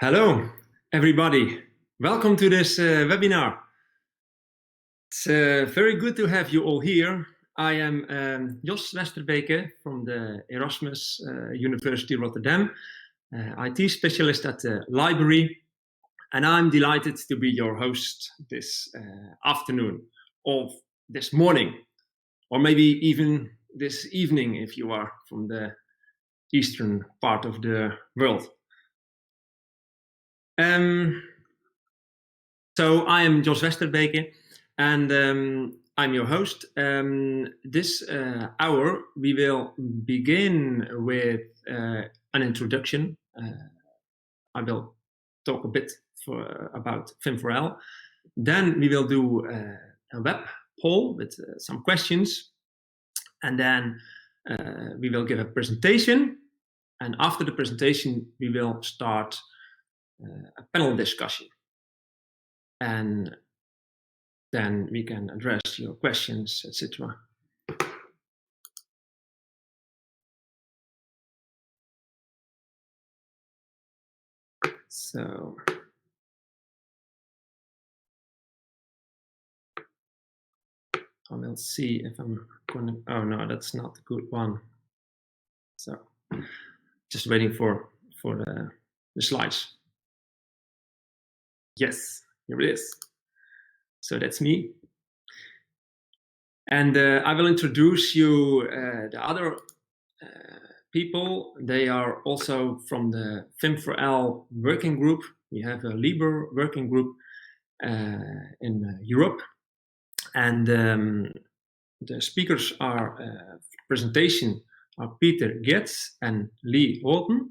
Hello, everybody. Welcome to this webinar. It's very good to have you all here. I am Jos Westerbeke from the Erasmus University Rotterdam, IT specialist at the library, and I'm delighted to be your host this afternoon or this morning, or maybe even this evening if you are from the eastern part of the world. So I am Jos Westerbeke, and I'm your host. This hour we will begin with an introduction. I will talk a bit about FIM4L. Then we will do a web poll with some questions, and then we will give a presentation. And after the presentation, we will start a panel discussion. And then we can address your questions, etc. So I will see if I'm going to, oh no, that's not a good one. So just waiting for the slides. Yes, here it is. So that's me. And I will introduce you the other people. They are also from the FIM4L working group. We have a Liber working group in Europe. And the speakers are presentation are Peter Getz and Lee Horton.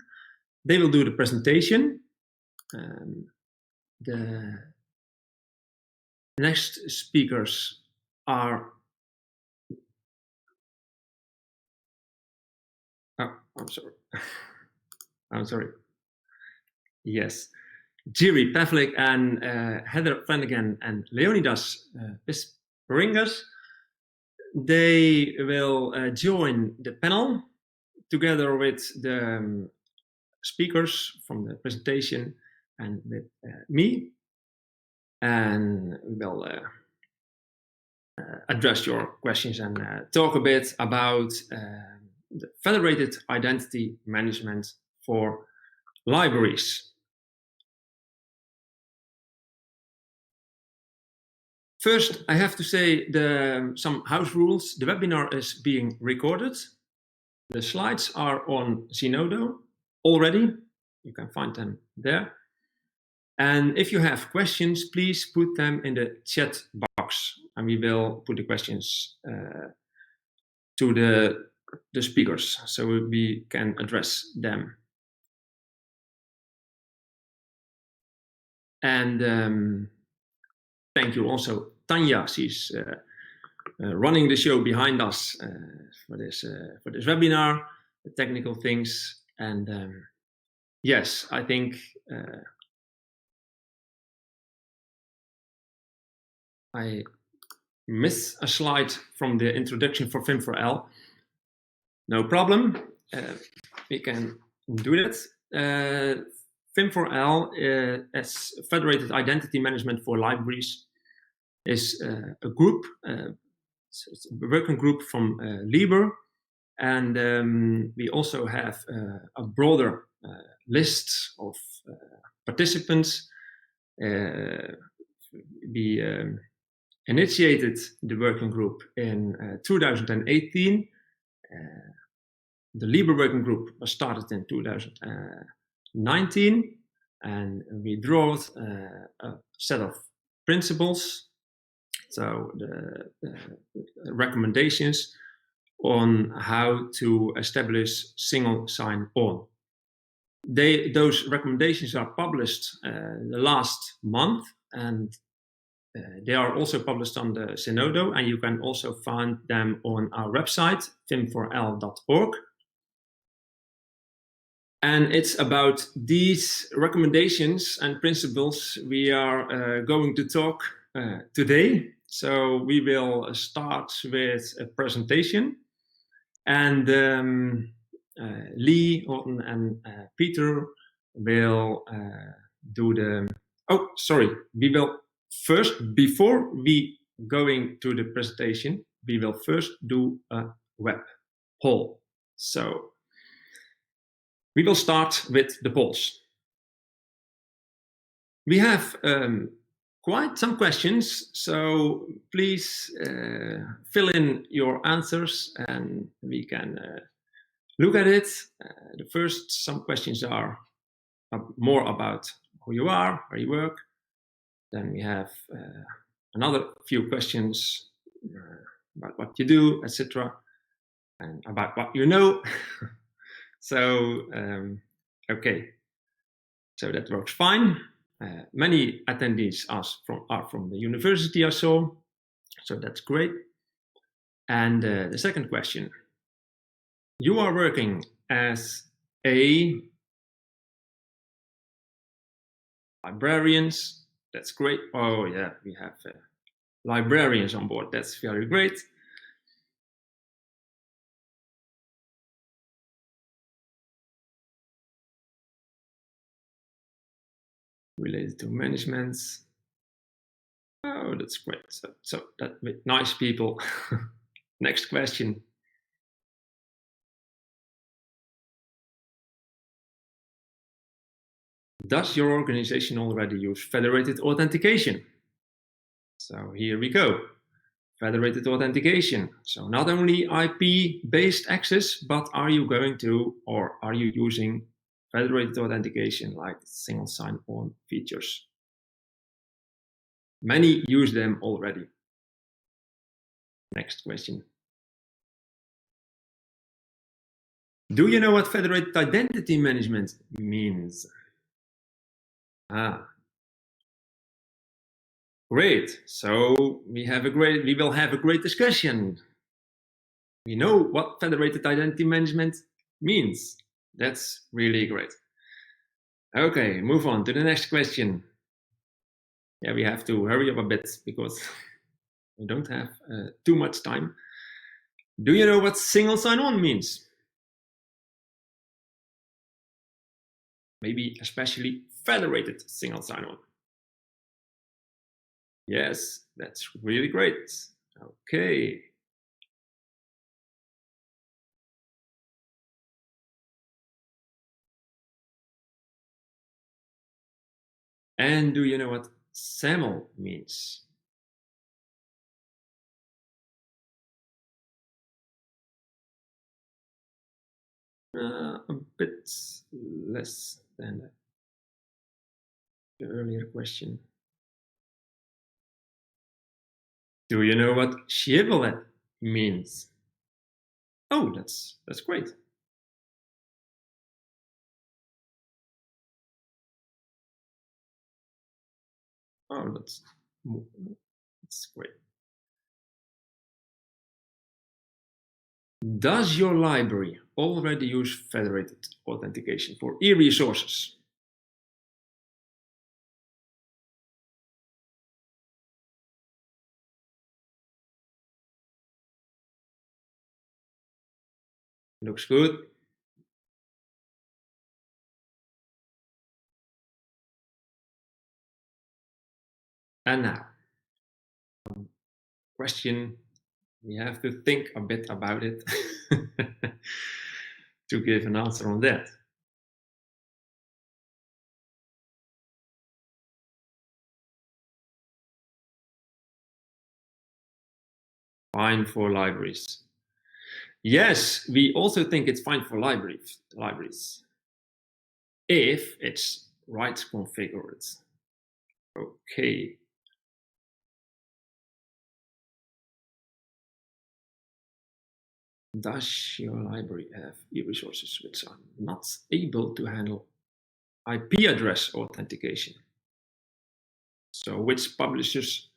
They will do the presentation. The next speakers are, oh, I'm sorry. Yes, Jiri Pavlik and Heather Flanagan and Leonidas Pisperingas. They will join the panel together with the speakers from the presentation and with me, and we'll address your questions and talk a bit about the federated identity management for libraries. First, I have to say some house rules. The webinar is being recorded. The slides are on Zenodo already. You can find them there. And if you have questions, please put them in the chat box, and we will put the questions to the speakers so we can address them. And thank you also, Tanya. She's running the show behind us for this webinar, the technical things. And yes, I think I missed a slide from the introduction for FIM4L. No problem, we can do that. FIM4L as Federated Identity Management for Libraries is a group, it's a working group from Liber, and we also have a broader list of participants. We initiated the working group in 2018. The Liber working group was started in 2019, and we drew a set of principles, so the recommendations on how to establish single sign-on. Those recommendations are published the last month, and they are also published on the Zenodo, and you can also find them on our website, fim4l.org. And it's about these recommendations and principles we are going to talk today. So we will start with a presentation, and Lee, Horton, and Peter will do the, oh, sorry, we will first, before we going to the presentation, we will first do a web poll. So we will start with the polls. We have quite some questions, so please fill in your answers and we can look at it. The first, some questions are more about who you are, where you work. Then we have another few questions about what you do, etc., and about what you know. So, okay, so that works fine. Many attendees are from the university, I saw, so that's great. And the second question, you are working as a librarians, that's great. Oh yeah, we have librarians on board, that's very great. Related to management. Oh, that's great. So that with nice people. Next question. Does your organization already use federated authentication? So here we go. Federated authentication. So not only IP-based access, but are you going to, or are you using federated authentication like single sign-on features? Many use them already. Next question. Do you know what federated identity management means? Great. So we will have a great discussion. We know what federated identity management means. That's really great. Okay, move on to the next question. Yeah, we have to hurry up a bit because we don't have too much time. Do you know what single sign-on means? Maybe especially federated single sign-on. Yes, that's really great. Okay. And do you know what SAML means? A bit less than the earlier question. Do you know what Shibboleth means? Oh, that's great. Oh, that's great. Does your library already use federated authentication for e-resources? Looks good. And now, question, we have to think a bit about it to give an answer on that. Fine for libraries. Yes, we also think it's fine for libraries if it's right configured. Okay. Does your library have e-resources which are not able to handle IP address authentication? So which publishers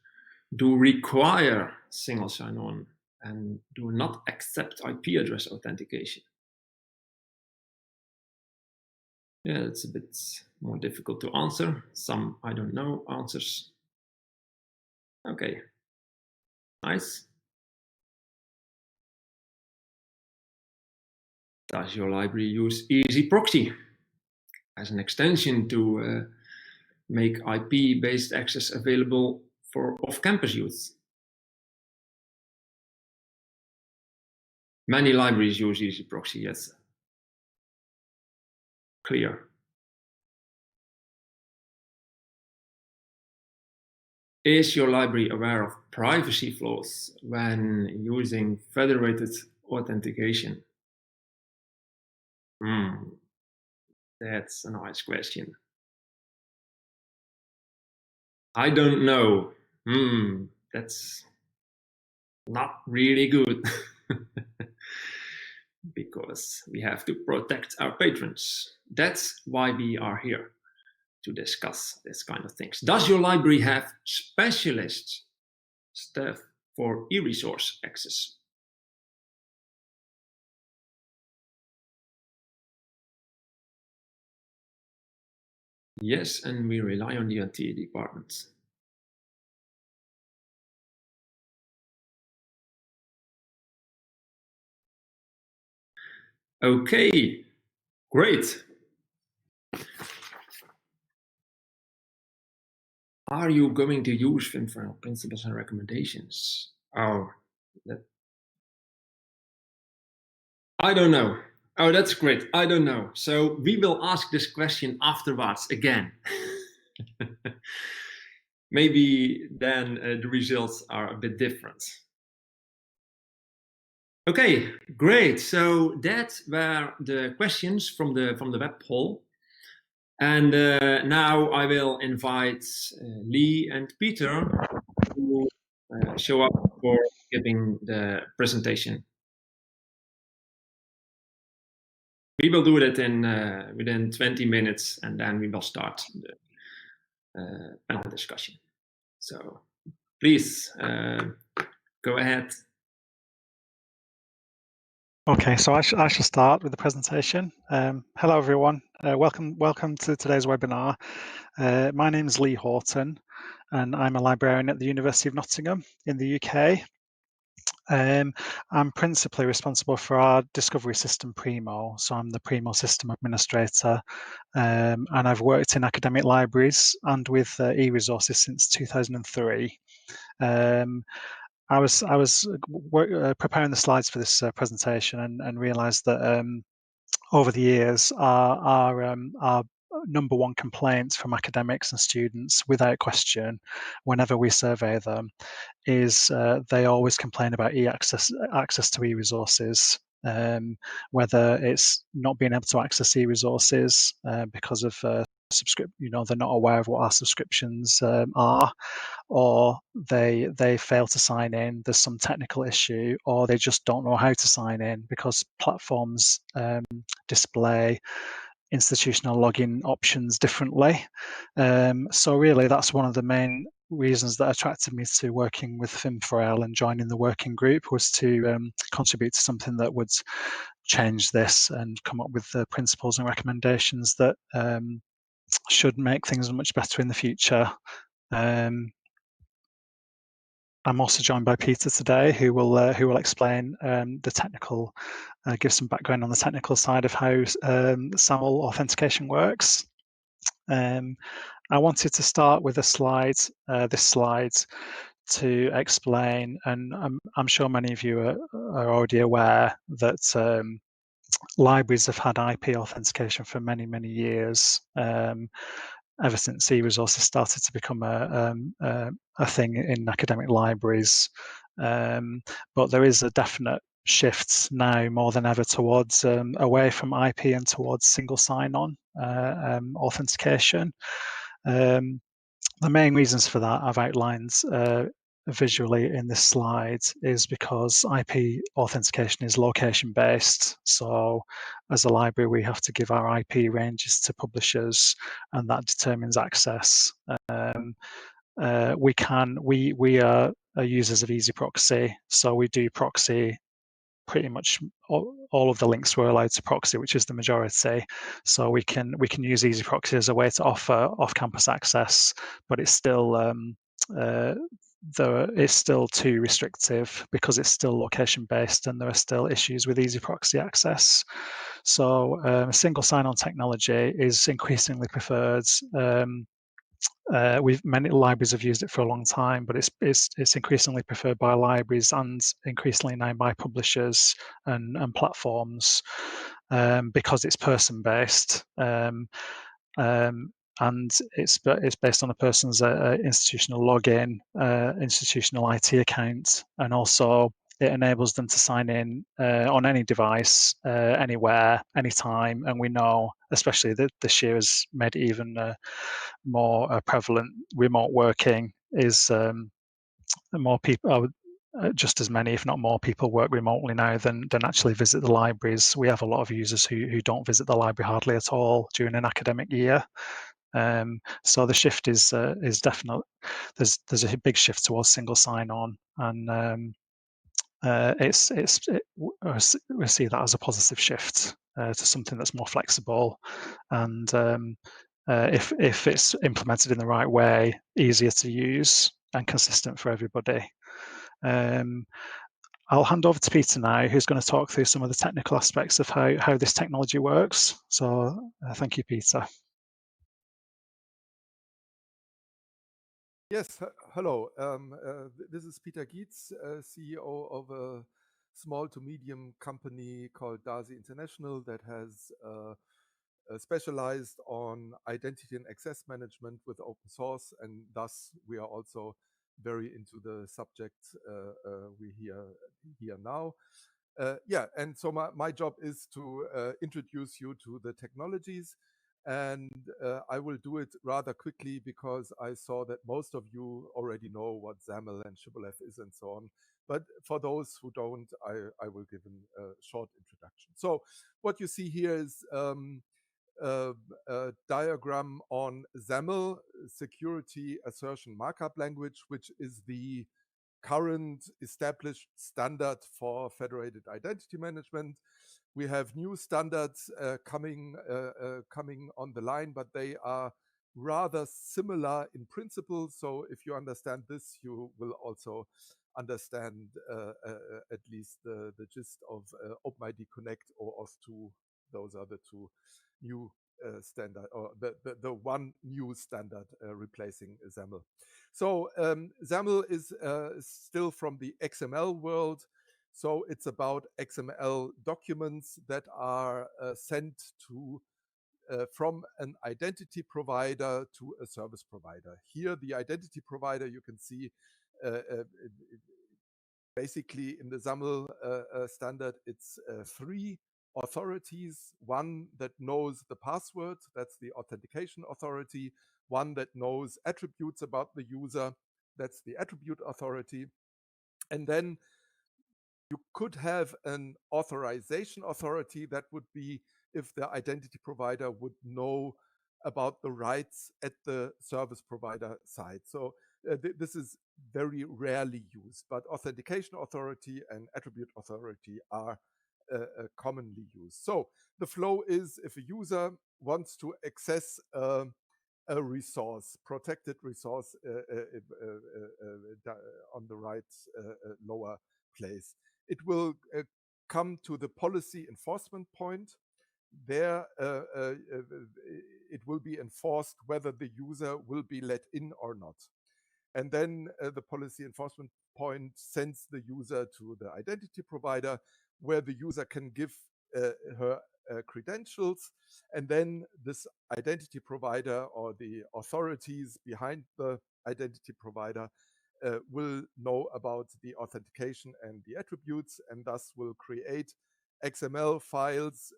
do require single sign-on and do not accept IP address authentication? Yeah, it's a bit more difficult to answer. Some I don't know answers. Okay, nice. Does your library use easy proxy? as an extension to make IP-based access available for off-campus use. Many libraries use EasyProxy, yes. Clear. Is your library aware of privacy flaws when using federated authentication? That's a nice question. I don't know. That's not really good. Because we have to protect our patrons. That's why we are here, to discuss this kind of things. Does your library have specialist staff for e-resource access? Yes, and we rely on the IT department. Okay, great. Are you going to use FIM for principles and recommendations? Oh, I don't know. Oh, that's great. I don't know. So we will ask this question afterwards again. Maybe then the results are a bit different. Okay, great. So that were the questions from the web poll. And now I will invite Lee and Peter to show up for giving the presentation. We will do that in within 20 minutes, and then we will start the panel discussion. So please go ahead. Okay, so I shall start with the presentation. Hello, everyone. Welcome to today's webinar. My name is Lee Horton, and I'm a librarian at the University of Nottingham in the UK. I'm principally responsible for our discovery system, Primo, so I'm the Primo system administrator, and I've worked in academic libraries and with e-resources since 2003. I was preparing the slides for this presentation and realised that over the years, our number one complaints from academics and students, without question, whenever we survey them, is they always complain about access to e-resources, whether it's not being able to access e-resources because of they're not aware of what our subscriptions are, or they fail to sign in, there's some technical issue, or they just don't know how to sign in because platforms display institutional login options differently. So really that's one of the main reasons that attracted me to working with FIM4L and joining the working group, was to contribute to something that would change this and come up with the principles and recommendations that should make things much better in the future. I'm also joined by Peter today, who will explain the technical, give some background on the technical side of how SAML authentication works. I wanted to start with a slide, this slide, to explain, and I'm sure many of you are already aware that libraries have had IP authentication for many, many years. Ever since e-resources started to become a thing in academic libraries. But there is a definite shift now more than ever towards away from IP and towards single sign-on authentication. The main reasons for that I've outlined visually in this slide is because IP authentication is location based. So as a library, we have to give our IP ranges to publishers, and that determines access. We are users of EasyProxy, so we do proxy pretty much all of the links we're allowed to proxy, which is the majority. So we can use EasyProxy as a way to offer off-campus access, but it's still it's still too restrictive because it's still location based, and there are still issues with EasyProxy access. So single sign-on technology is increasingly preferred. Many libraries have used it for a long time, but it's increasingly preferred by libraries and increasingly now by publishers and platforms because it's person-based. And it's based on a person's institutional login, institutional IT account, and also it enables them to sign in on any device, anywhere, anytime. And we know, especially that this year has made it even more prevalent. Remote working is more people. Just as many, if not more, people work remotely now than actually visit the libraries. We have a lot of users who don't visit the library hardly at all during an academic year. So the shift is definitely there's a big shift towards single sign-on, and we see that as a positive shift to something that's more flexible, and if it's implemented in the right way, easier to use and consistent for everybody. I'll hand over to Peter now, who's going to talk through some of the technical aspects of how this technology works. So thank you, Peter. Yes, hello. This is Peter Gietz, CEO of a small to medium company called Darcy International that has specialized on identity and access management with open source, and thus we are also very into the subject we hear now. And so my job is to introduce you to the technologies, and I will do it rather quickly because I saw that most of you already know what SAML and Shibboleth is and so on. But for those who don't, I will give a short introduction. So what you see here is a diagram on SAML, Security Assertion Markup Language, which is the current established standard for federated identity management. We have new standards coming on the line, but they are rather similar in principle. So if you understand this, you will also understand at least the gist of OpenID Connect or OAuth2. Those are the two new standard, or the one new standard replacing SAML. So SAML is still from the XML world. So it's about XML documents that are sent to from an identity provider to a service provider. Here, the identity provider, you can see basically in the SAML standard, it's three authorities. One that knows the password, that's the authentication authority. One that knows attributes about the user, that's the attribute authority. And then you could have an authorization authority. That would be if the identity provider would know about the rights at the service provider side. So this is very rarely used, but authentication authority and attribute authority are commonly used. So the flow is if a user wants to access a resource, protected resource on the right lower place, it will come to the policy enforcement point. There it will be enforced whether the user will be let in or not. And then the policy enforcement point sends the user to the identity provider, where the user can give her credentials, and then this identity provider or the authorities behind the identity provider will know about the authentication and the attributes, and thus will create XML files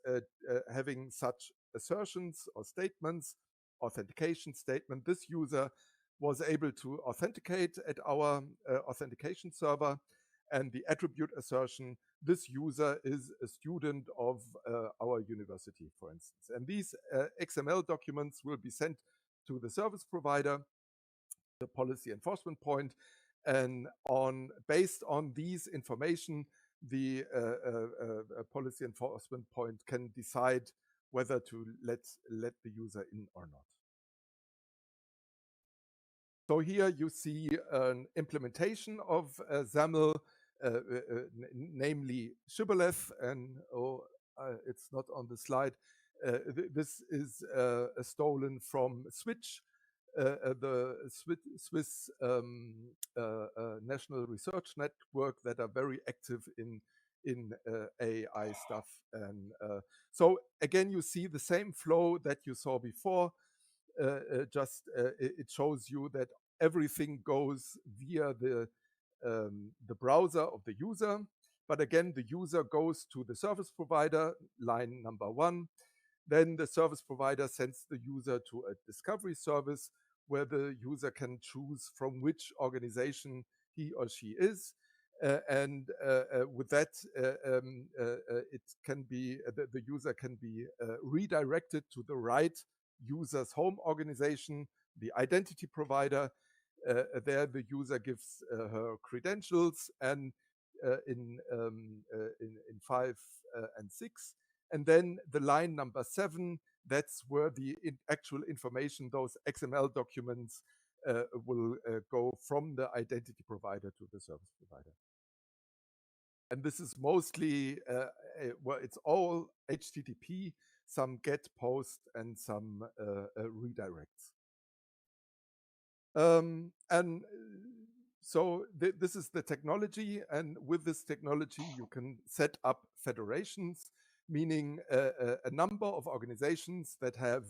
having such assertions or statements, authentication statement. This user was able to authenticate at our authentication server, and the attribute assertion, this user is a student of our university, for instance. And these XML documents will be sent to the service provider, the policy enforcement point, and based on these information, the policy enforcement point can decide whether to let the user in or not. So here you see an implementation of SAML, namely Shibboleth, and it's not on the slide. This is stolen from Switch, the Swiss National Research Network that are very active in AI stuff. And so again, you see the same flow that you saw before. It shows you that everything goes via the browser of the user. But again, the user goes to the service provider, line number 1. Then the service provider sends the user to a discovery service where the user can choose from which organization he or she is. With that, it can be the user can be redirected to the right user's home organization, the identity provider. There, the user gives her credentials, and in 5 and 6. And then the line number 7, that's where the actual information, those XML documents, will go from the identity provider to the service provider. And this is mostly, well, it's all HTTP, some GET, POST, and some redirects. So this is the technology, and with this technology, you can set up federations, meaning a number of organizations that have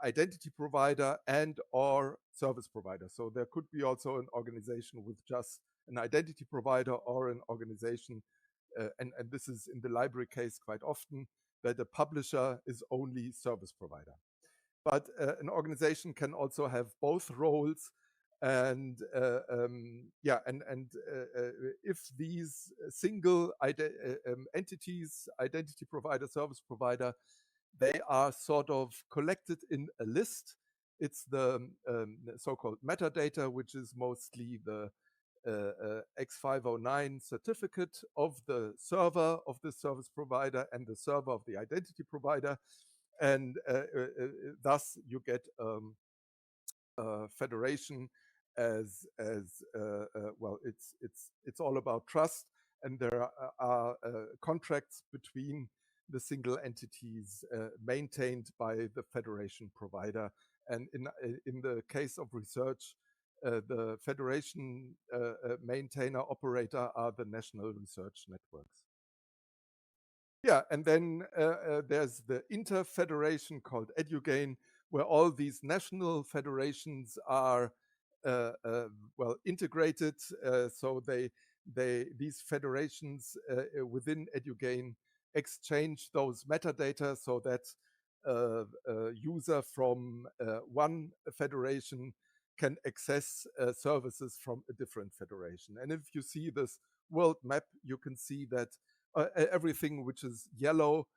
identity provider and or service provider. So there could be also an organization with just an identity provider, or an organization, and this is in the library case quite often, that the publisher is only service provider. But an organization can also have both roles. And if these single entities, identity provider, service provider, they are sort of collected in a list. It's the so-called metadata, which is mostly the X509 certificate of the server of the service provider and the server of the identity provider. And thus you get federation as well. It's all about trust, and there are contracts between the single entities maintained by the federation provider. And in the case of research, the federation maintainer operator are the national research networks. Yeah, and then there's the inter-federation called EduGain, where all these national federations are well integrated. So these federations within EduGain exchange those metadata, so that a user from one federation can access services from a different federation. And if you see this world map, you can see that everything which is yellow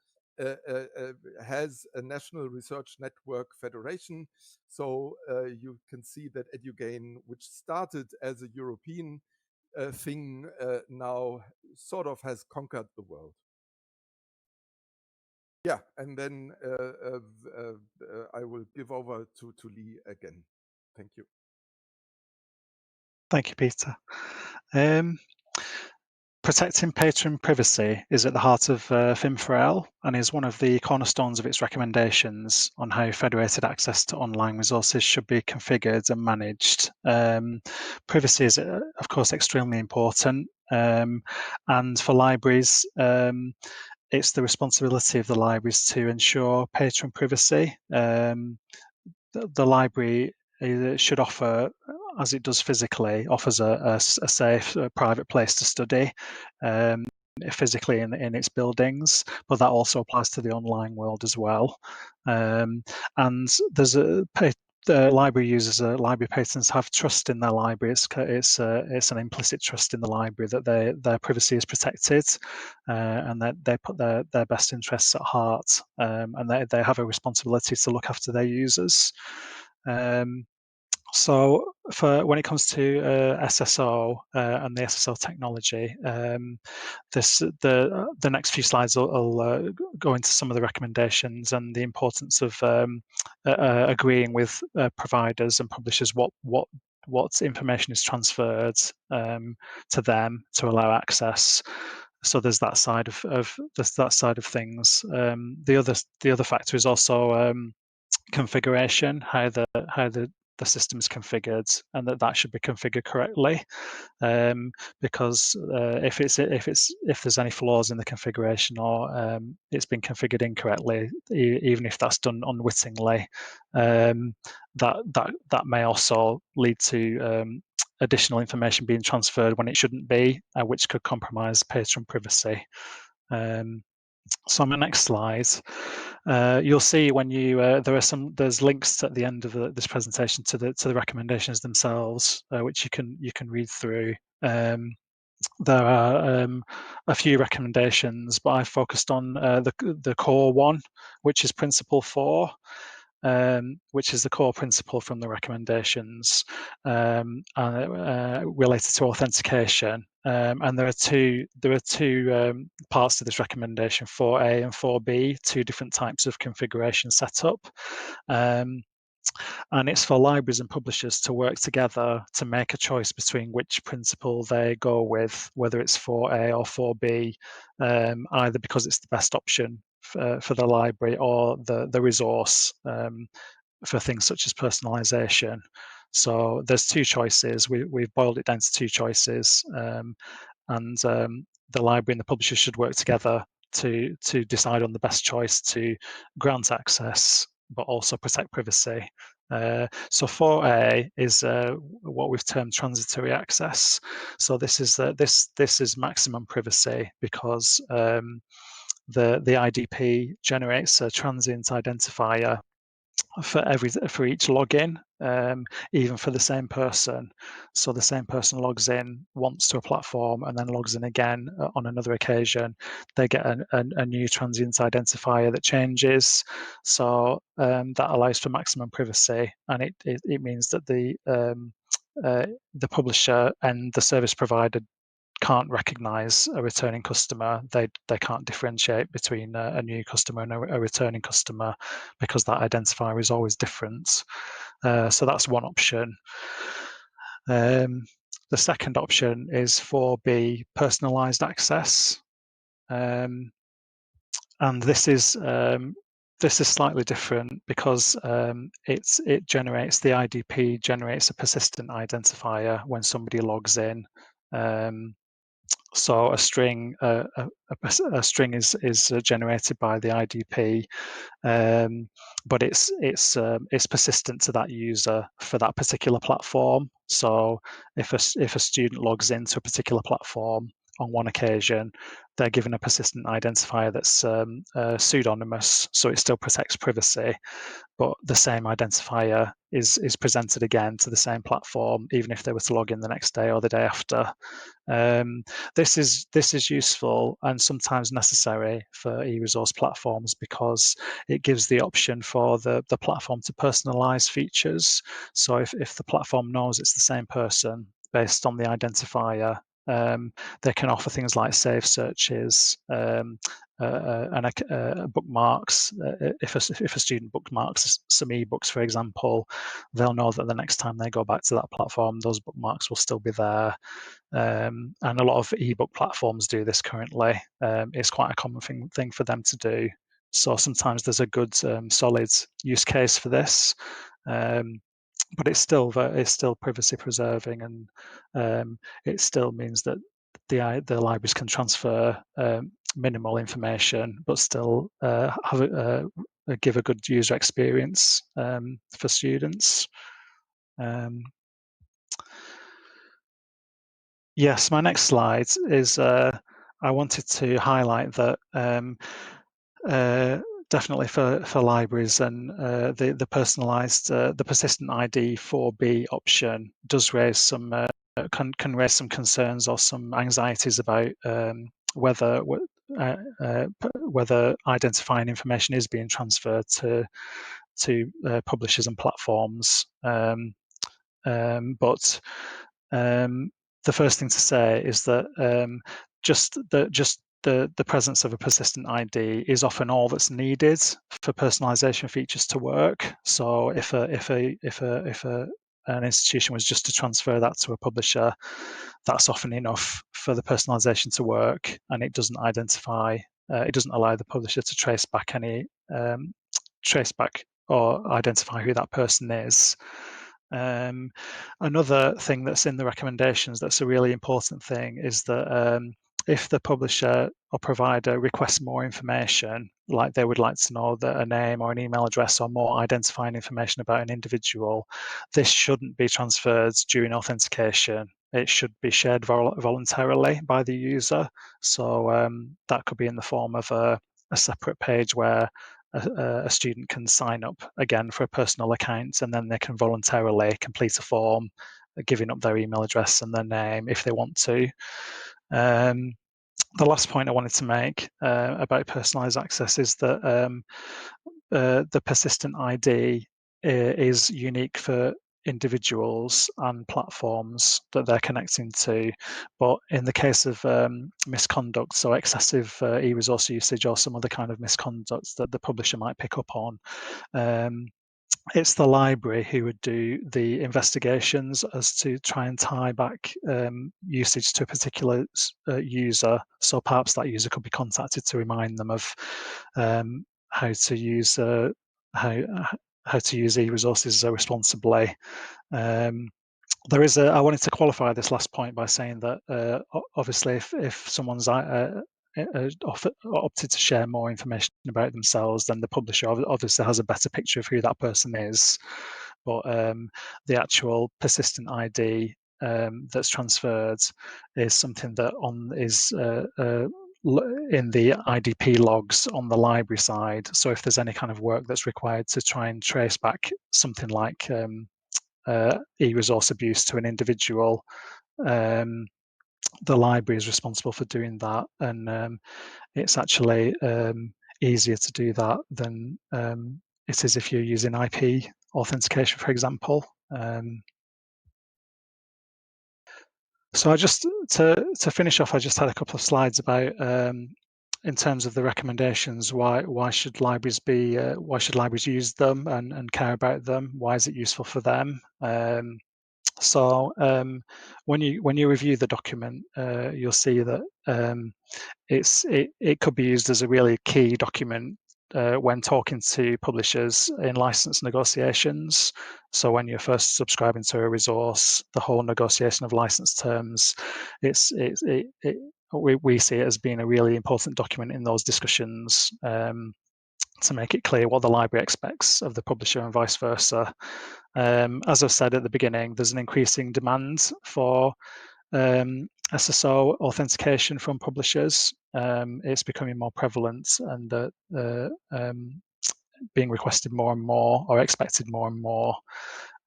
has a national research network federation. So you can see that EduGain, which started as a European thing, now sort of has conquered the world. Yeah, and then I will give over to Lee again. Thank you. Thank you, Peter. Protecting patron privacy is at the heart of FIM4L and is one of the cornerstones of its recommendations on how federated access to online resources should be configured and managed. Privacy is, of course, extremely important, and for libraries, it's the responsibility of the libraries to ensure patron privacy. The library should offer, as it does physically, offers a safe, private place to study physically in its buildings, but that also applies to the online world as well. And there's the library users, library patrons have trust in their library. It's an implicit trust in the library that their privacy is protected, and that they put their best interests at heart, and they have a responsibility to look after their users. So when it comes to SSO and the SSO technology, the next few slides will go into some of the recommendations and the importance of agreeing with providers and publishers what information is transferred to them to allow access. So there's that side of things. The other factor is also configuration, how the system is configured, and that should be configured correctly. Because if there's any flaws in the configuration, or it's been configured incorrectly, even if that's done unwittingly, that may also lead to additional information being transferred when it shouldn't be, which could compromise patron privacy. So on my next slide, you'll see when you there's links at the end of this presentation to the recommendations themselves, which you can read through. There are a few recommendations, but I focused on the core one, which is Principle 4. Which is the core principle from the recommendations related to authentication. And there are two parts to this recommendation: 4A and 4B, two different types of configuration setup. And it's for libraries and publishers to work together to make a choice between which principle they go with, whether it's 4A or 4B, either because it's the best option for the library or the resource for things such as personalization. So there's two choices. We've boiled it down to two choices, and the library and the publisher should work together to decide on the best choice to grant access but also protect privacy. So 4A is what we've termed transitory access. So this is maximum privacy because the IDP generates a transient identifier for each login, even for the same person. So the same person logs in once to a platform and then logs in again on another occasion. They get a new transient identifier that changes. So that allows for maximum privacy, and it means that the publisher and the service provider can't recognize a returning customer. They can't differentiate between a new customer and a returning customer because that identifier is always different. So that's one option. The second option is 4B, personalized access. And this is slightly different because the IDP generates a persistent identifier when somebody logs in. So a string is generated by the IDP, but it's persistent to that user for that particular platform. So if a student logs into a particular platform on one occasion, they're given a persistent identifier that's pseudonymous, so it still protects privacy, but the same identifier is presented again to the same platform, even if they were to log in the next day or the day after. This is useful and sometimes necessary for e-resource platforms because it gives the option for the platform to personalize features. So if the platform knows it's the same person based on the identifier, they can offer things like safe searches and bookmarks. If a student bookmarks some ebooks, for example, they'll know that the next time they go back to that platform, those bookmarks will still be there. And a lot of ebook platforms do this currently. It's quite a common thing for them to do. So sometimes there's a good solid use case for this. But it's still privacy preserving, and it still means that the libraries can transfer minimal information, but still give a good user experience for students. Yes, my next slide is I wanted to highlight that definitely for libraries and the personalized, the persistent ID 4B option does raise some can raise some concerns or some anxieties about whether identifying information is being transferred to publishers and platforms. But the first thing to say is that just the presence of a persistent ID is often all that's needed for personalization features to work. So if a an institution was just to transfer that to a publisher, that's often enough for the personalization to work, and it doesn't identify, it doesn't allow the publisher to trace back or identify who that person is. Another thing that's in the recommendations that's a really important thing is that if the publisher or provider requests more information, like they would like to know that a name or an email address or more identifying information about an individual, this shouldn't be transferred during authentication. It should be shared voluntarily by the user. So that could be in the form of a separate page where a student can sign up again for a personal account, and then they can voluntarily complete a form giving up their email address and their name if they want to. The last point I wanted to make about personalized access is that the persistent ID is unique for individuals and platforms that they're connecting to, but in the case of misconduct, so excessive e-resource usage or some other kind of misconduct that the publisher might pick up on, it's the library who would do the investigations as to try and tie back usage to a particular user. So perhaps that user could be contacted to remind them of how to use e-resources responsibly. There is I wanted to qualify this last point by saying that obviously if someone's opted to share more information about themselves, then the publisher obviously has a better picture of who that person is. But the actual persistent ID that's transferred is something that is in the IDP logs on the library side. So if there's any kind of work that's required to try and trace back something like e-resource abuse to an individual, the library is responsible for doing that, and it's actually easier to do that than it is if you're using IP authentication, for example. So to finish off, I just had a couple of slides about in terms of the recommendations, why should libraries use them and care about them? Why is it useful for them? So when you review the document, you'll see that it could be used as a really key document when talking to publishers in license negotiations. So when you're first subscribing to a resource, the whole negotiation of license terms, we see it as being a really important document in those discussions, to make it clear what the library expects of the publisher and vice versa. As I've said at the beginning, there's an increasing demand for SSO authentication from publishers. It's becoming more prevalent and being requested more and more, or expected more and more.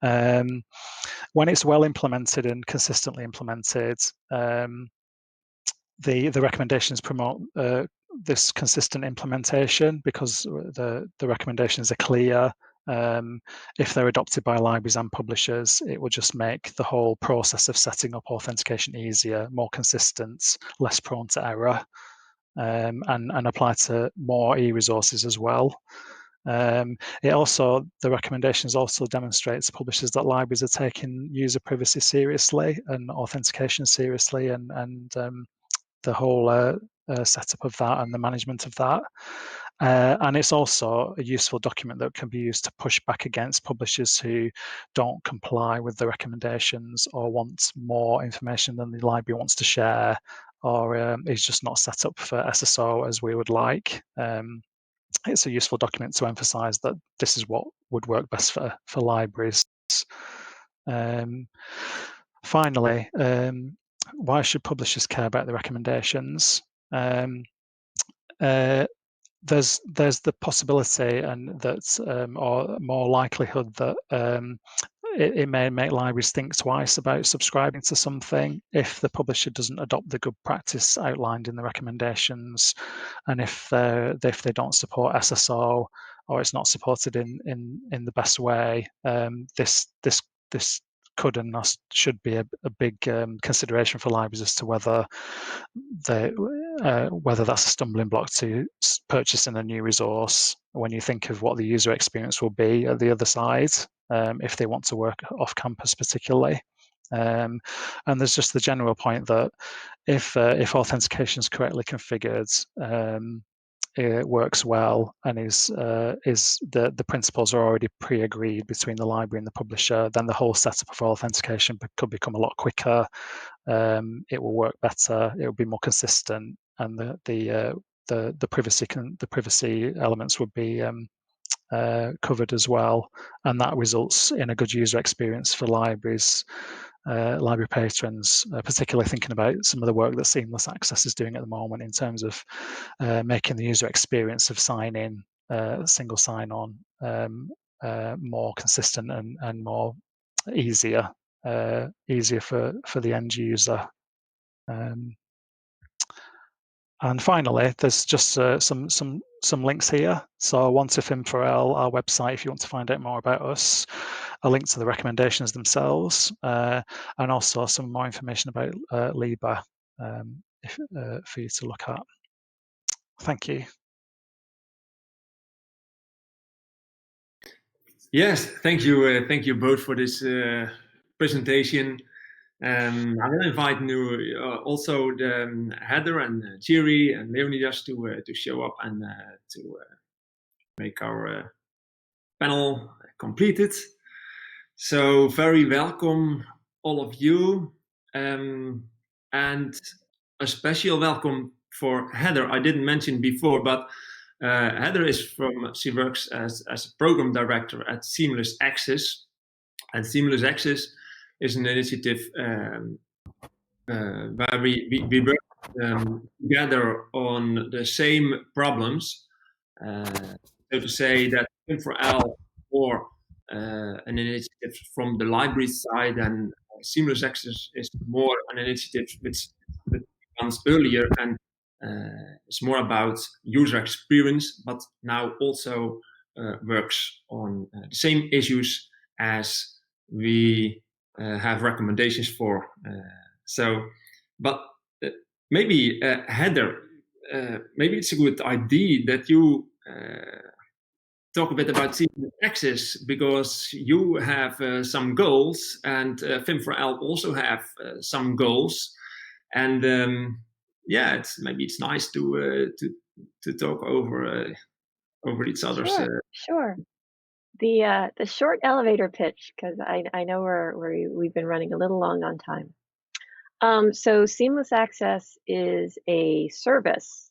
When it's well implemented and consistently implemented, the recommendations promote this consistent implementation because the recommendations are clear. If they're adopted by libraries and publishers, it will just make the whole process of setting up authentication easier, more consistent, less prone to error, and apply to more e-resources as well. The recommendations also demonstrates to publishers that libraries are taking user privacy seriously and authentication seriously, and the whole setup of that and the management of that. And it's also a useful document that can be used to push back against publishers who don't comply with the recommendations or want more information than the library wants to share, or is just not set up for SSO as we would like. It's a useful document to emphasize that this is what would work best for libraries. Finally, why should publishers care about the recommendations? There's the possibility and that or more likelihood that it may make libraries think twice about subscribing to something if the publisher doesn't adopt the good practice outlined in the recommendations, and if they don't support SSO or it's not supported in the best way. This could and should be a big consideration for libraries as to whether that's a stumbling block to purchasing a new resource when you think of what the user experience will be at the other side. if they want to work off campus particularly. And there's just the general point that if authentication is correctly configured, it works well, and the principles are already pre-agreed between the library and the publisher, then the whole setup of authentication could become a lot quicker. It will work better. It will be more consistent, and the privacy elements would be covered as well, and that results in a good user experience for libraries. Library patrons, particularly thinking about some of the work that Seamless Access is doing at the moment in terms of making the user experience of sign-in, single sign-on, more consistent and more easier for the end user. And finally, there's just some links here. So one to FIM4L, our website, if you want to find out more about us, a link to the recommendations themselves, and also some more information about LIBA for you to look at. Thank you. Yes, thank you both for this presentation. I will invite also Heather and Thierry and Leonidas to show up and to make our panel completed. So very welcome all of you, and a special welcome for Heather. I didn't mention before, but Heather she works as a program director at Seamless Access, and Seamless Access is an initiative where we work together on the same problems. So to say that FIM4L or an initiative from the library side, and Seamless Access is more an initiative which comes earlier and it's more about user experience, but now also works on the same issues as we have recommendations for. Maybe Heather, maybe it's a good idea that you talk a bit about Seamless Access, because you have some goals, and FIM4L also have some goals, and yeah, maybe it's nice to talk over each other's. Sure. The short elevator pitch, because I know we've been running a little long on time. So Seamless Access is a service.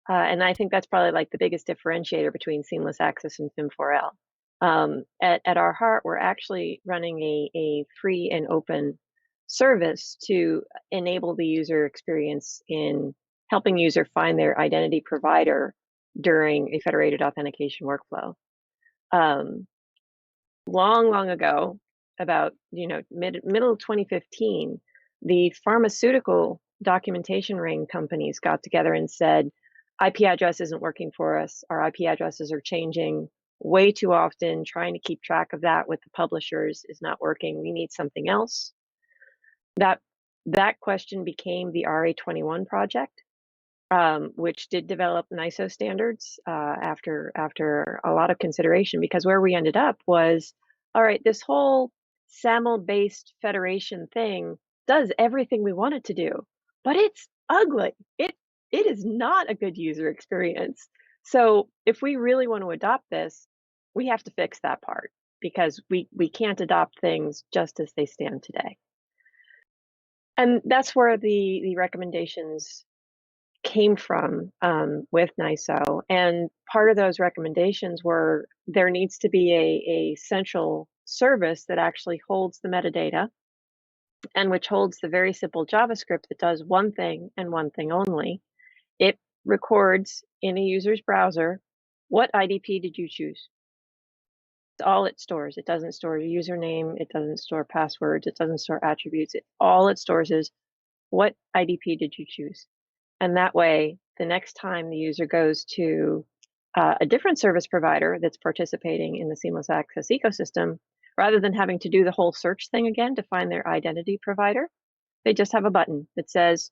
And I think that's probably like the biggest differentiator between Seamless Access and FIM4L. At our heart, we're actually running a free and open service to enable the user experience in helping user find their identity provider during a federated authentication workflow. Long ago, about middle of 2015, the pharmaceutical documentation ring companies got together and said, IP address isn't working for us. Our IP addresses are changing way too often. Trying to keep track of that with the publishers is not working. We need something else. That question became the RA21 project, which did develop ISO standards after a lot of consideration, because where we ended up was, all right, this whole SAML-based federation thing does everything we want it to do, but it's ugly. It is not a good user experience. So if we really want to adopt this, we have to fix that part, because we can't adopt things just as they stand today. And that's where the recommendations came from with NISO. And part of those recommendations were there needs to be a central service that actually holds the metadata, and which holds the very simple JavaScript that does one thing and one thing only. It records in a user's browser, what IDP did you choose? That's all it stores. It doesn't store a username. It doesn't store passwords. It doesn't store attributes. All it stores is, what IDP did you choose? And that way, the next time the user goes to a different service provider that's participating in the Seamless Access ecosystem, rather than having to do the whole search thing again to find their identity provider, they just have a button that says,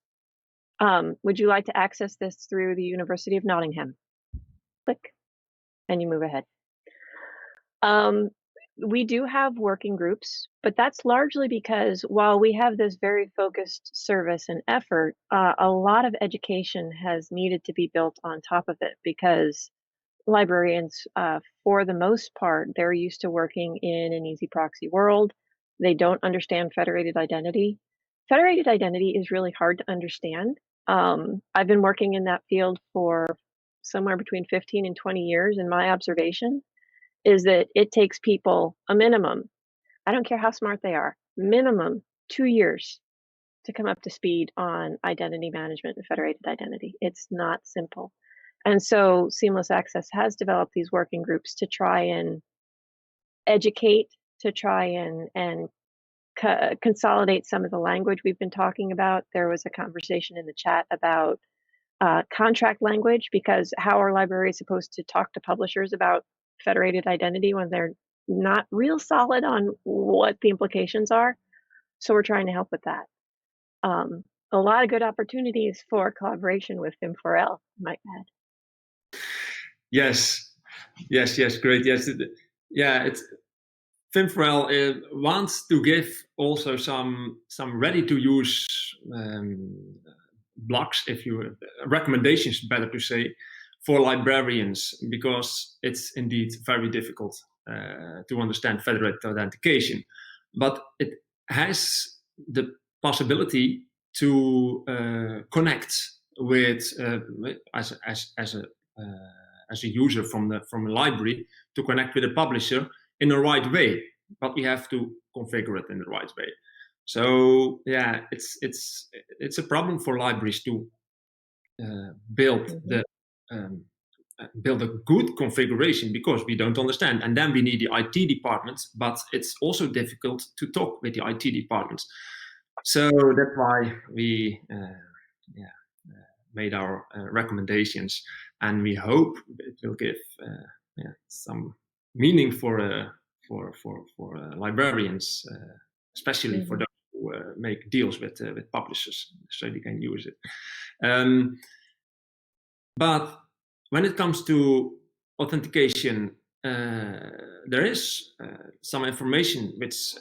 would you like to access this through the University of Nottingham? Click, and you move ahead. we do have working groups, but that's largely because while we have this very focused service and effort, a lot of education has needed to be built on top of it, because librarians, for the most part, they're used to working in an easy proxy world. They don't understand federated identity. Federated identity is really hard to understand. I've been working in that field for somewhere between 15 and 20 years, and my observation is that it takes people a minimum, I don't care how smart they are, minimum 2 years to come up to speed on identity management and federated identity. It's not simple. And so Seamless Access has developed these working groups to try and educate, to try and consolidate some of the language we've been talking about. There was a conversation in the chat about contract language, because how are libraries supposed to talk to publishers about federated identity when they're not real solid on what the implications are? So we're trying to help with that. A lot of good opportunities for collaboration with FIM4L, I might add. Yes, great. Yes, it's FIM4L wants to give also some ready-to-use blocks, if you recommendations, better to say, for librarians, because it's indeed very difficult to understand federated authentication, but it has the possibility to connect with as a user from a library, to connect with a publisher in the right way, but we have to configure it in the right way. So yeah, it's a problem for libraries to build build a good configuration, because we don't understand, and then we need the IT department, but it's also difficult to talk with the IT departments. So that's why we made our recommendations, and we hope it will give some meaning for librarians, especially for those who make deals with publishers, so they can use it. But when it comes to authentication, there is some information which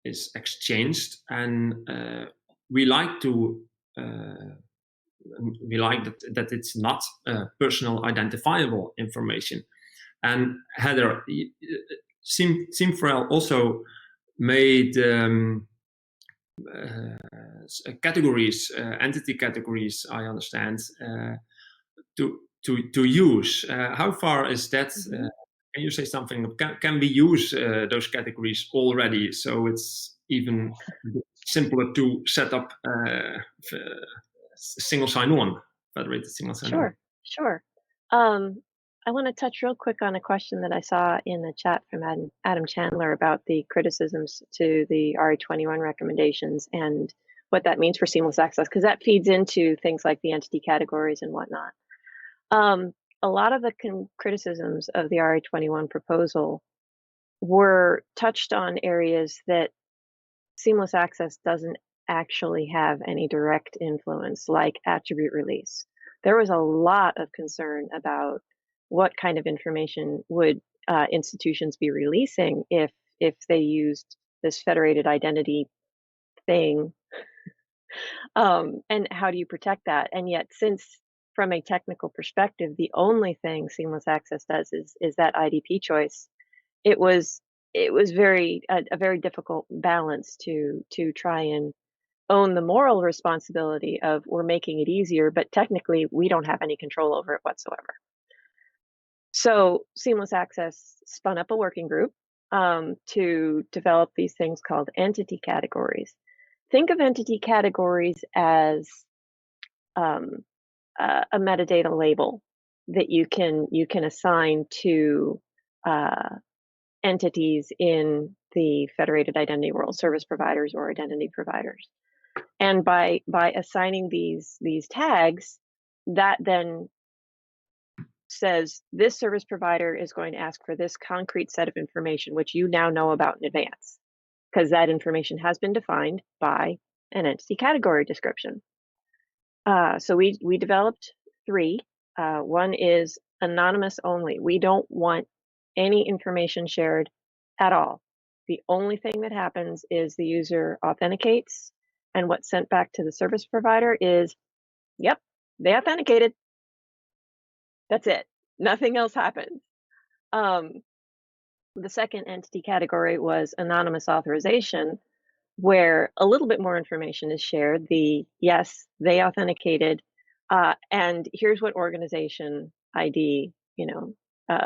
is exchanged, and we like that it's not personal identifiable information. And Heather, FIM4L also made categories, entity categories, I understand, to use. How far is that? Can you say something? Can we use those categories already? So it's even simpler to set up single sign-on, federated single sign-on. Sure. I want to touch real quick on a question that I saw in the chat from Adam Chandler about the criticisms to the RE21 recommendations and what that means for seamless access, because that feeds into things like the entity categories and whatnot. A lot of the criticisms of the RE21 proposal were touched on areas that seamless access doesn't actually have any direct influence, like attribute release. There was a lot of concern about what kind of information would institutions be releasing if they used this federated identity thing, and how do you protect that? And yet, since from a technical perspective, the only thing seamless access does is that IDP choice, it was a very difficult balance to try and own the moral responsibility of we're making it easier, but technically we don't have any control over it whatsoever. So Seamless Access spun up a working group to develop these things called entity categories. Think of entity categories as a metadata label that you can assign to entities in the federated identity world, service providers or identity providers. And by assigning these tags, that then says this service provider is going to ask for this concrete set of information, which you now know about in advance, because that information has been defined by an entity category description. So we developed 3. One is anonymous only. We don't want any information shared at all. The only thing that happens is the user authenticates, and what's sent back to the service provider is, yep, they authenticated. That's it. Nothing else happens. The second entity category was anonymous authorization, where a little bit more information is shared. Yes, they authenticated, and here's what organization ID,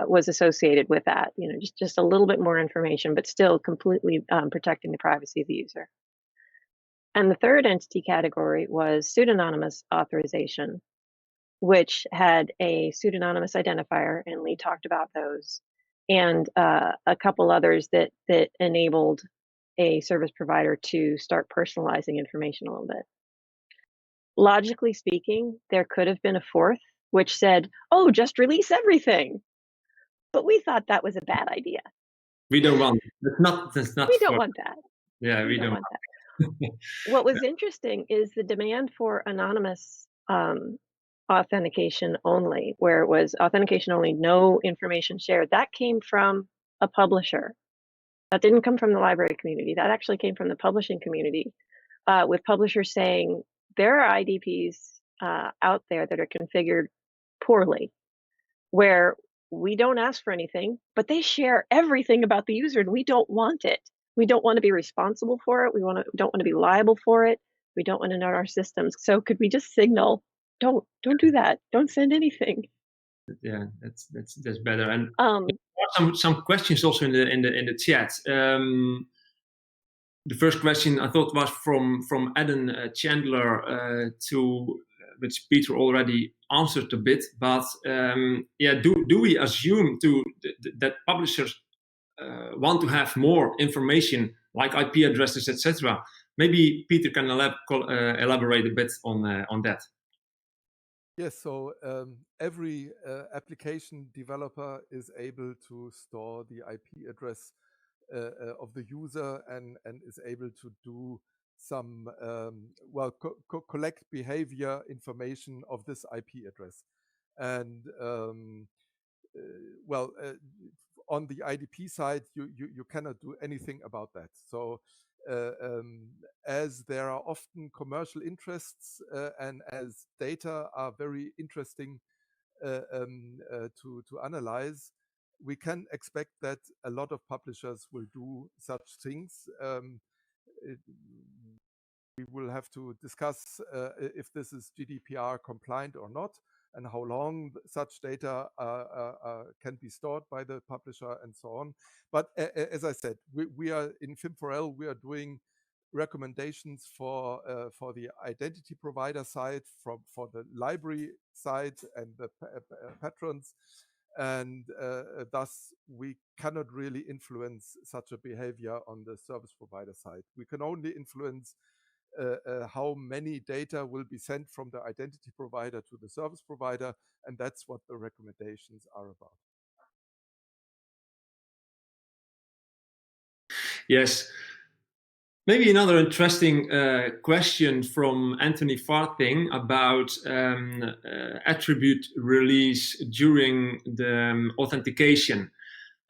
was associated with that. Just a little bit more information, but still completely protecting the privacy of the user. And the third entity category was pseudonymous authorization, which had a pseudonymous identifier, and Lee talked about those, and a couple others that enabled a service provider to start personalizing information a little bit. Logically speaking, there could have been a fourth, which said, oh, just release everything. But we thought that was a bad idea. We don't want that's not we don't want that. Yeah, we don't want that. What was interesting is the demand for anonymous authentication only, where it was authentication only, no information shared. That came from a publisher. That didn't come from the library community. That actually came from the publishing community, with publishers saying there are IDPs out there that are configured poorly, where we don't ask for anything, but they share everything about the user, and we don't want it. We don't want to be responsible for it. We don't want to be liable for it. We don't want to know our systems. So could we just signal, don't do that. Don't send anything. Yeah, that's better. And some questions also in the chat. The first question I thought was from Adam Chandler, which Peter already answered a bit. But do we assume that publishers want to have more information like IP addresses, etc.? Maybe Peter can elaborate a bit on that. Yes, so every application developer is able to store the IP address of the user and is able to do some, collect behavior information of this IP address. And on the IDP side, you cannot do anything about that. So as there are often commercial interests and as data are very interesting to analyze, we can expect that a lot of publishers will do such things. We will have to discuss if this is GDPR compliant or not, and how long such data can be stored by the publisher and so on. But as I said, we are in FIM4L, we are doing recommendations for the identity provider side, for the library side and the patrons, and thus we cannot really influence such a behavior on the service provider side. We can only influence how many data will be sent from the identity provider to the service provider, and that's what the recommendations are about. Yes. Maybe another interesting question from Anthony Farthing about attribute release during the authentication.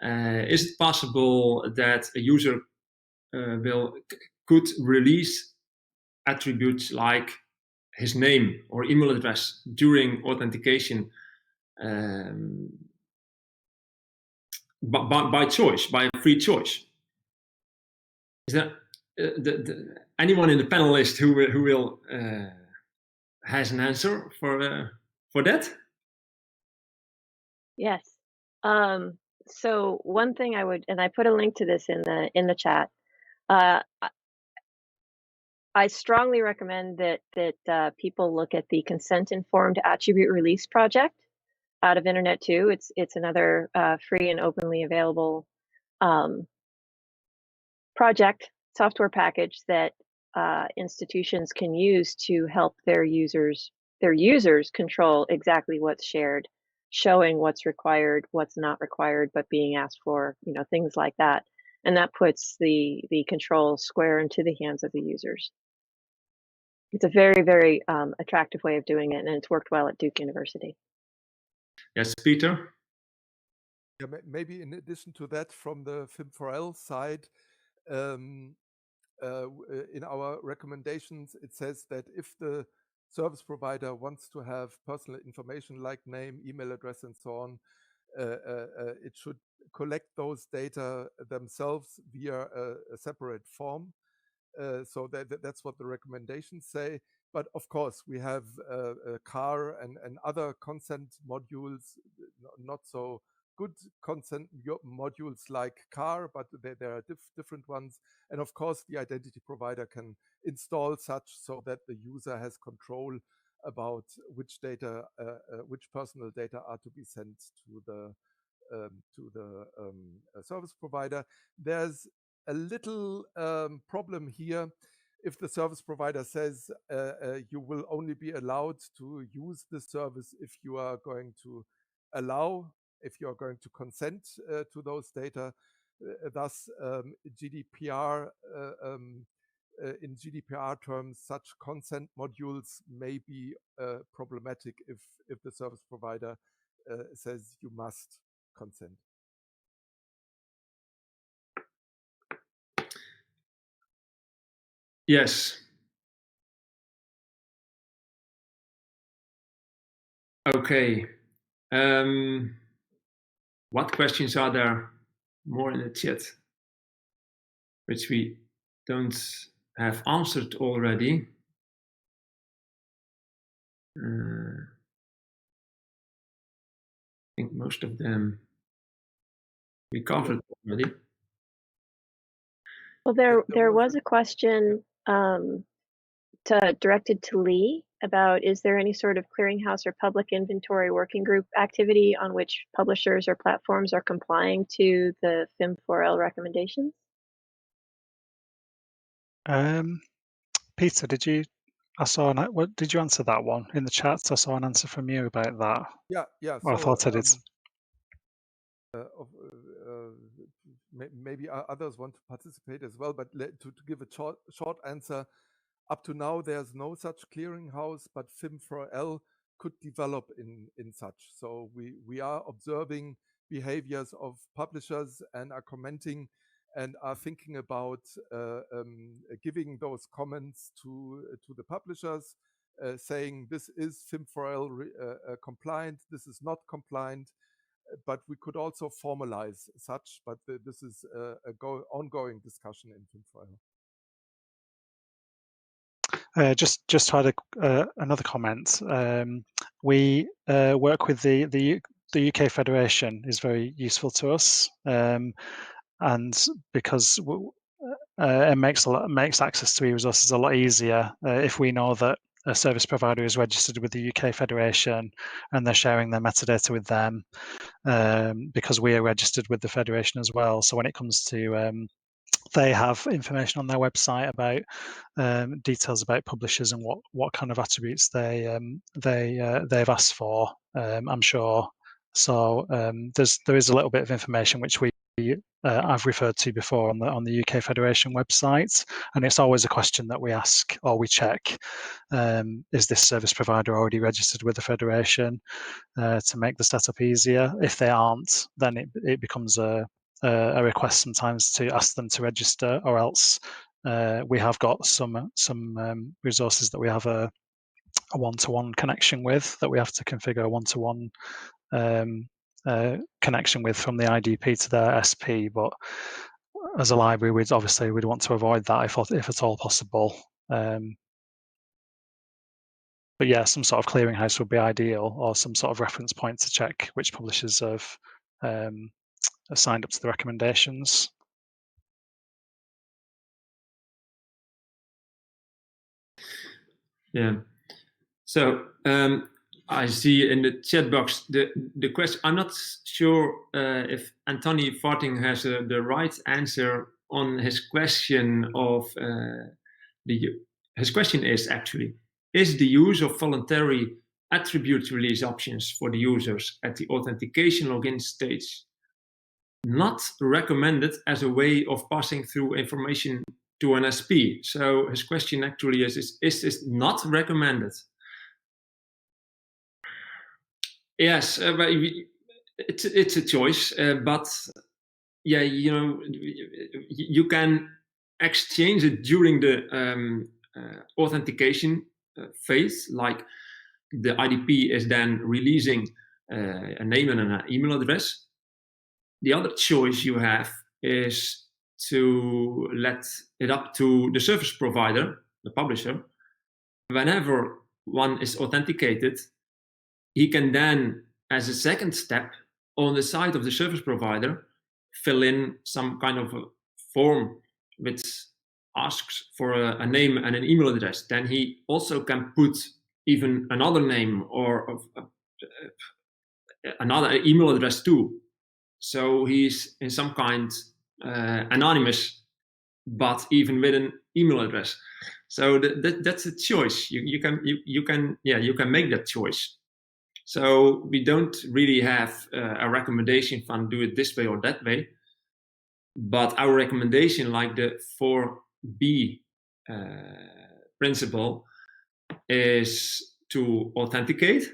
Is it possible that a user could release attributes like his name or email address during authentication by choice, by free choice? Is there anyone in the panelist who will has an answer for that? Yes. So one thing I would, and I put a link to this in the chat. I strongly recommend that people look at the consent-informed attribute release project out of Internet 2. It's another free and openly available project software package that institutions can use to help their users control exactly what's shared, showing what's required, what's not required, but being asked for, things like that. And that puts the control square into the hands of the users. It's a very, very attractive way of doing it, and it's worked well at Duke University. Yes, Peter? Yeah, maybe in addition to that, from the FIM4L side, in our recommendations, it says that if the service provider wants to have personal information like name, email address, and so on, it should collect those data themselves via a separate form. So that's what the recommendations say. But of course, we have CAR and other consent modules, not so good consent modules like CAR, but there are different ones. And of course, the identity provider can install such so that the user has control about which data, which personal data are to be sent to the service provider. There's a little problem here. If the service provider says you will only be allowed to use the service if you are going to allow, if you are going to consent to those data, thus GDPR, in GDPR terms, such consent modules may be problematic if the service provider says you must consent. Yes. Okay. What questions are there more in the chat which we don't have answered already? I think most of them we covered already. Well, there was a question directed to Lee about, is there any sort of clearinghouse or public inventory working group activity on which publishers or platforms are complying to the FIM4L recommendations? Peter, did you answer that one in the chat? I saw an answer from you about that. Yeah. Well, I thought I did. Maybe others want to participate as well, but to give a short answer, up to now there's no such clearinghouse, but FIM4L could develop in such. So we are observing behaviors of publishers and are commenting and are thinking about giving those comments to the publishers, saying this is FIM4L compliant, this is not compliant. But we could also formalize such, but this is ongoing discussion in FIM4L. Just had another comment. We work with the UK Federation is very useful to us, and because it makes access to e-resources a lot easier if we know that a service provider is registered with the UK Federation and they're sharing their metadata with them, because we are registered with the Federation as well. So when it comes to they have information on their website about details about publishers and what kind of attributes they've asked for. I'm sure. So there is a little bit of information which I've referred to before on the UK Federation website, and it's always a question that we ask or we check: is this service provider already registered with the Federation, to make the setup easier? If they aren't, then it becomes a request sometimes to ask them to register, or else we have got some resources that we have a one-to-one connection with, that we have to configure a one-to-one connection with from the IDP to their SP. But as a library, we'd want to avoid that if at all possible. But yeah, some sort of clearinghouse would be ideal, or some sort of reference point to check which publishers have signed up to the recommendations. Yeah. So I see in the chat box the question. I'm not sure if Anthony Farting has the right answer on his question of his question is actually, is the use of voluntary attribute release options for the users at the authentication login stage not recommended as a way of passing through information to an SP? So his question actually is this not recommended? Yes, but it's a choice, but yeah, you can exchange it during the authentication phase. Like the IDP is then releasing a name and an email address. The other choice you have is to let it up to the service provider, the publisher. Whenever one is authenticated, he can then, as a second step, on the side of the service provider, fill in some kind of a form which asks for a name and an email address. Then he also can put even another name or another email address too. So he's in some kind anonymous, but even with an email address. So that's a choice. You can make that choice. So we don't really have a recommendation from do it this way or that way, but our recommendation, like the 4B principle, is to authenticate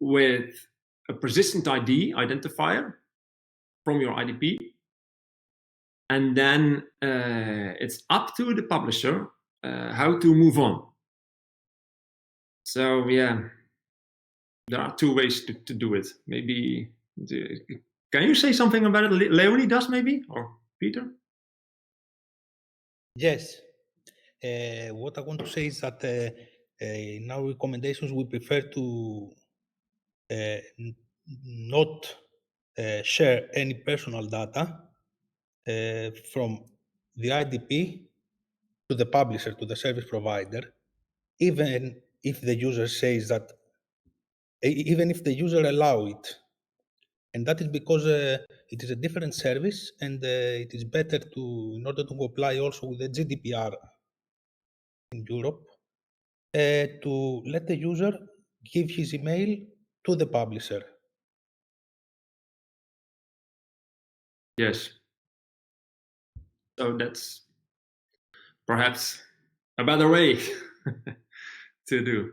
with a persistent ID identifier from your IDP, and then it's up to the publisher how to move on. So yeah, there are two ways to do it. Maybe can you say something about it, Leonidas, maybe, or Peter? Yes. What I want to say is that in our recommendations, we prefer to not share any personal data from the IDP to the publisher, to the service provider, even if the user says that, even if the user allow it. And that is because it is a different service, and it is better to, in order to comply also with the GDPR in Europe, to let the user give his email to the publisher. Yes. So that's perhaps a better way to do.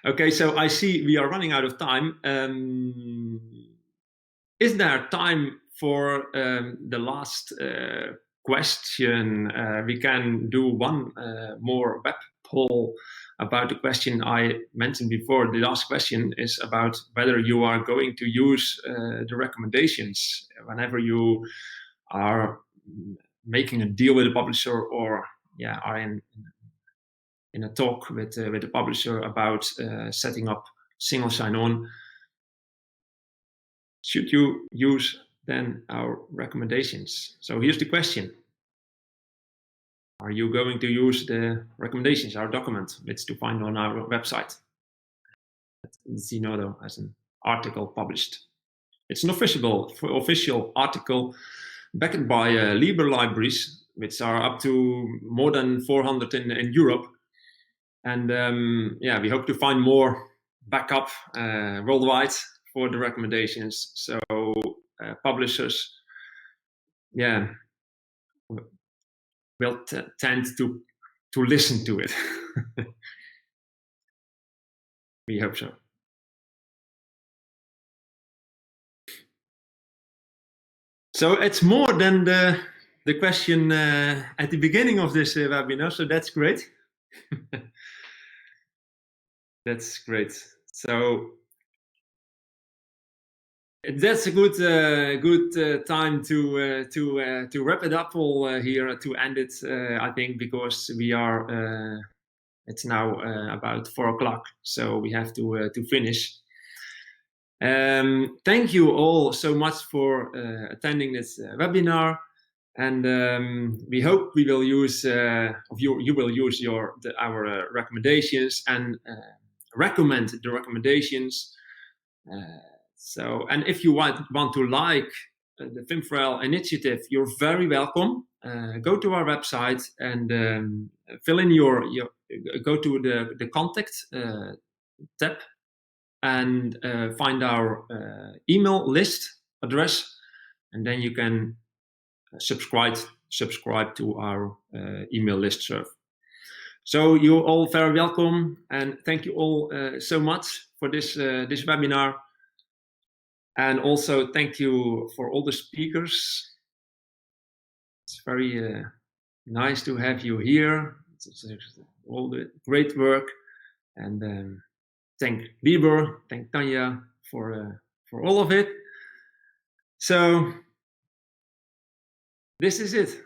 Okay, so I see we are running out of time. Is there time for the last question? We can do one more web poll about the question I mentioned before. The last question is about whether you are going to use the recommendations whenever you are making a deal with a publisher, or are in a talk with the publisher about setting up single sign-on. Should you use then our recommendations? So here's the question. Are you going to use the recommendations, our document, which to find on our website at Zenodo as an article published? It's an official article backed by Libre libraries, which are up to more than 400 in Europe. And we hope to find more backup worldwide for the recommendations. So publishers, will tend to listen to it. We hope so. So it's more than the question at the beginning of this webinar, so that's great. That's great. So that's a good time to wrap it up all here, to end it. I think because we are it's now about 4 o'clock, so we have to finish. Thank you all so much for attending this webinar, and we hope we will use you will use our recommendations and recommend the recommendations. So, and if you want to like the FIM4L initiative, you're very welcome. Go to our website and fill in your go to the contact tab and find our email list address, and then you can subscribe to our email listserv. So you're all very welcome, and thank you all so much for this webinar. And also thank you for all the speakers. It's very nice to have you here. It's all the great work. And thank Libor, thank Tanya for all of it. So this is it.